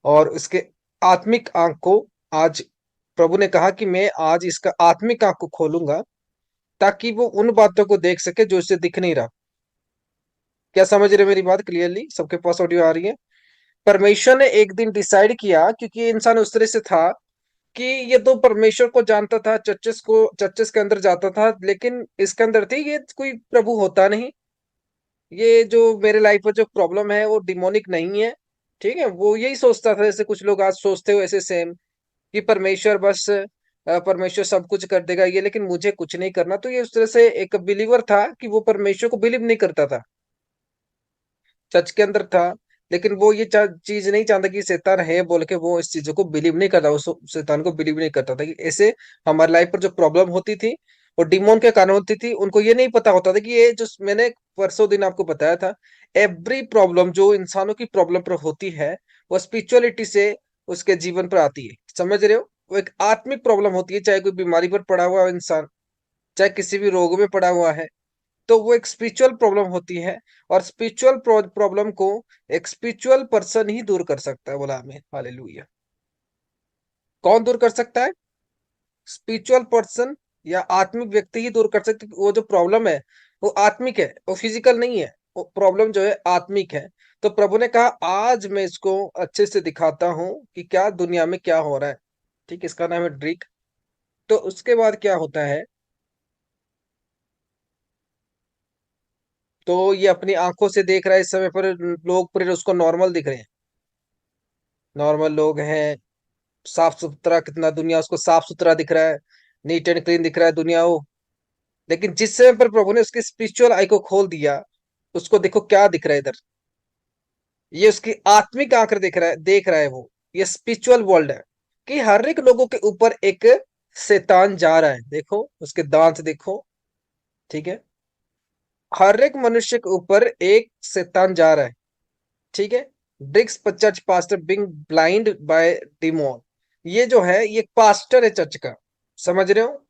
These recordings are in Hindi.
और उसके आत्मिक आंख को आज प्रभु ने कहा कि मैं आज इसका आत्मिक आंख को खोलूंगा, ताकि वो उन बातों को देख सके जो उसे दिख नहीं रहा। क्या समझ रहे मेरी बात क्लियरली? सबके पास ऑडियो आ रही है? परमेश्वर ने एक दिन डिसाइड किया, क्योंकि ये इंसान उस तरह से था कि ये तो परमेश्वर को जानता था, चर्चेस के अंदर जाता था, लेकिन इसके अंदर थी ये कोई प्रभु होता नहीं। ये जो मेरे लाइफ में जो प्रॉब्लम है वो डिमोनिक नहीं है। ठीक है, वो यही सोचता था जैसे कुछ लोग आज सोचते हो ऐसे सेम, कि परमेश्वर बस परमेश्वर सब कुछ कर देगा ये, लेकिन मुझे कुछ नहीं करना। तो ये उस तरह से एक बिलीवर था कि वो परमेश्वर को बिलीव नहीं करता था, चर्च के अंदर था, लेकिन वो ये चीज नहीं चाहता कि शैतान है बोल के वो इस चीजों को बिलीव नहीं करता, उस शैतान को बिलीव नहीं करता था कि ऐसे हमारी लाइफ पर जो प्रॉब्लम होती थी वो डिमोन के कारण होती थी। उनको ये नहीं पता होता था कि ये जो मैंने परसों दिन आपको बताया था, एवरी प्रॉब्लम जो इंसानों की प्रॉब्लम पर होती है वो स्पिरिचुअलिटी से उसके जीवन पर आती है। समझ रहे हो? वो एक आत्मिक प्रॉब्लम होती है, चाहे कोई बीमारी पर पड़ा हुआ इंसान, चाहे किसी भी रोग में पड़ा हुआ है, तो वो एक स्पिरिचुअल प्रॉब्लम होती है। और स्पिरिचुअल प्रॉब्लम को एक स्पिरिचुअल पर्सन ही दूर कर सकता है। बोला हमें हालेलुया। कौन दूर कर सकता है? स्पिरिचुअल पर्सन या आत्मिक व्यक्ति ही दूर कर सकते। वो जो प्रॉब्लम है वो आत्मिक है, वो फिजिकल नहीं है। वो प्रॉब्लम जो है आत्मिक है। तो प्रभु ने कहा आज मैं इसको अच्छे से दिखाता हूं कि क्या दुनिया में क्या हो रहा है। ठीक, इसका नाम है ड्रिक। तो उसके बाद क्या होता है, तो ये अपनी आंखों से देख रहा है इस समय पर, लोग पूरे उसको नॉर्मल दिख रहे हैं, नॉर्मल लोग हैं, साफ सुथरा, कितना दुनिया उसको साफ सुथरा दिख रहा है, नीट एंड क्लीन दिख रहा है दुनिया वो। लेकिन जिस समय पर प्रभु ने उसकी स्पिरिचुअल आई को खोल दिया, उसको देखो क्या दिख रहा है इधर। ये उसकी आत्मिक आंख देख रहा है वो। ये स्पिरिचुअल वर्ल्ड है कि हर एक लोगों के ऊपर एक शैतान जा रहा है। देखो उसके दांत देखो। ठीक है, हर एक मनुष्य के ऊपर एक शैतान जा रहा है। ठीक है, bricks church pastor being blind by demon. ये जो है ये पास्टर है चर्च का। समझ रहे हो?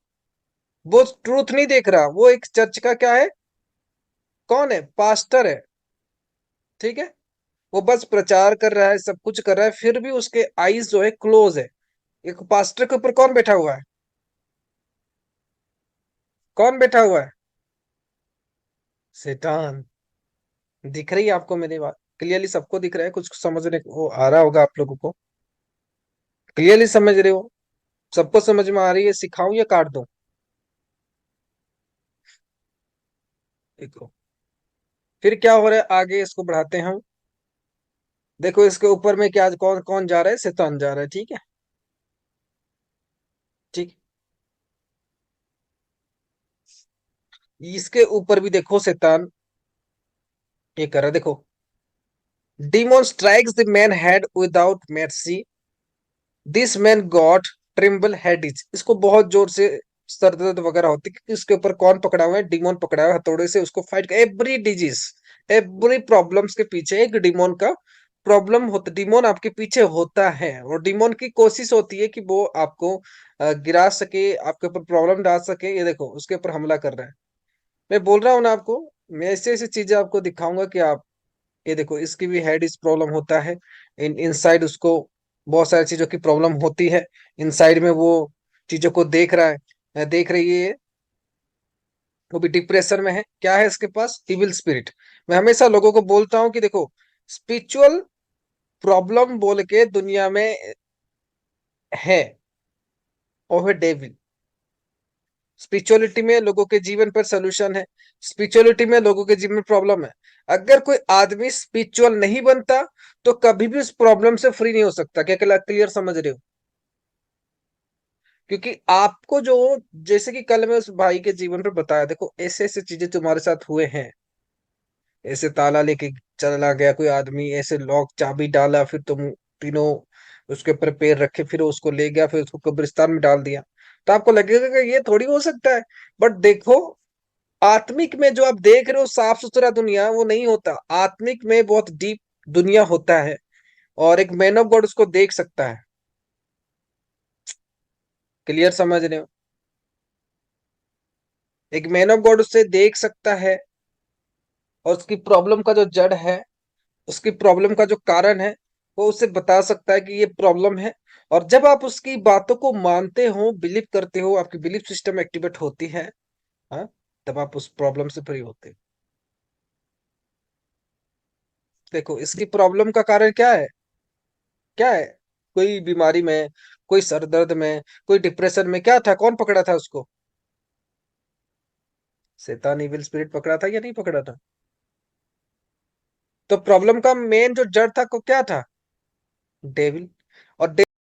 वो ट्रूथ नहीं देख रहा, वो एक चर्च का क्या है, कौन है, पास्टर है। ठीक है, वो बस प्रचार कर रहा है, सब कुछ कर रहा है, फिर भी उसके आईज जो है क्लोज है। एक पास्टर के ऊपर कौन बैठा हुआ है? कौन बैठा हुआ है? शैतान। दिख रही है आपको मेरी बात क्लियरली? सबको दिख रहा है? कुछ समझने को आ रहा होगा आप लोगों को? क्लियरली समझ रहे हो? सबको समझ में आ रही है? सिखाऊं या काट दूं? देखो फिर क्या हो रहा है, आगे इसको बढ़ाते हैं हम। देखो इसके ऊपर में क्या, कौन कौन जा रहा है, शैतान जा रहा है। ठीक है, ठीक। इसके ऊपर भी देखो शैतान ये कर रहा है, देखो। Demon strikes the man head without mercy. This man got tremble headache. इसको बहुत जोर से सर दर्द वगैरह होती है, क्योंकि इसके ऊपर कौन पकड़ा हुआ है, डिमोन पकड़ा हुआ है, हथौड़े से उसको फाइट कर। एवरी डिजीज, एवरी प्रॉब्लम्स के पीछे एक डिमोन का प्रॉब्लम होता, डिमोन आपके पीछे होता है। और डिमोन की कोशिश होती है कि वो आपको गिरा सके, आपके ऊपर प्रॉब्लम डाल सके। ये देखो उसके ऊपर हमला कर रहा है। मैं बोल रहा हूँ ना आपको, मैं ऐसी ऐसी चीजें आपको दिखाऊंगा कि आप, ये देखो इसकी भी हेड इस प्रॉब्लम होता है। इनसाइड उसको बहुत सारी चीजों की प्रॉब्लम होती है। इनसाइड में वो चीजों को देख रहा है, देख रही है। वो भी डिप्रेशन में है। क्या है इसके पास? Evil spirit. मैं हमेशा लोगों को बोलता हूँ कि देखो, स्पिरिचुअल प्रॉब्लम बोल के दुनिया में है, और है डेविल। स्पिरिचुअलिटी में लोगों के जीवन पर सोल्यूशन है, स्पिरिचुअलिटी में लोगों के जीवन में प्रॉब्लम है। अगर कोई आदमी स्पिरिचुअल नहीं बनता तो कभी भी उस प्रॉब्लम से फ्री नहीं हो सकता। क्या क्लियर समझ रहे हो? क्योंकि आपको जो, जैसे कि कल मैं उस भाई के जीवन पर बताया, देखो ऐसे ऐसे चीजें तुम्हारे साथ हुए हैं। ऐसे ताला लेके चला गया कोई आदमी, ऐसे लॉक चाबी डाला, फिर तुम तीनों उसके ऊपर पैर रखे, फिर उसको ले गया, फिर उसको कब्रिस्तान में डाल दिया। तो आपको लगेगा कि ये थोड़ी हो सकता है। बट देखो, आत्मिक में जो आप देख रहे हो साफ सुथरा दुनिया, वो नहीं होता। आत्मिक में बहुत डीप दुनिया होता है, और एक मैन ऑफ गॉड उसको देख सकता है। क्लियर समझ रहे हो? एक मैन ऑफ गॉड उससे देख सकता है, और उसकी प्रॉब्लम का जो जड़ है, उसकी प्रॉब्लम का जो कारण है, वो उसे बता सकता है कि ये प्रॉब्लम है। और जब आप उसकी बातों को मानते हो, बिलीव करते हो, आपकी बिलीफ सिस्टम एक्टिवेट होती है, हाँ, तब आप उस प्रॉब्लम से फ्री होते हो। देखो, इसकी प्रॉब्लम का कारण क्या है? क्या है? कोई बीमारी में, कोई सर दर्द में, कोई डिप्रेशन में, क्या था? कौन पकड़ा था उसको? शैतान, इविल स्पिरिट पकड़ा था या नहीं पकड़ा था? तो प्रॉब्लम का मेन जो जड़ था को क्या था? डेविल। और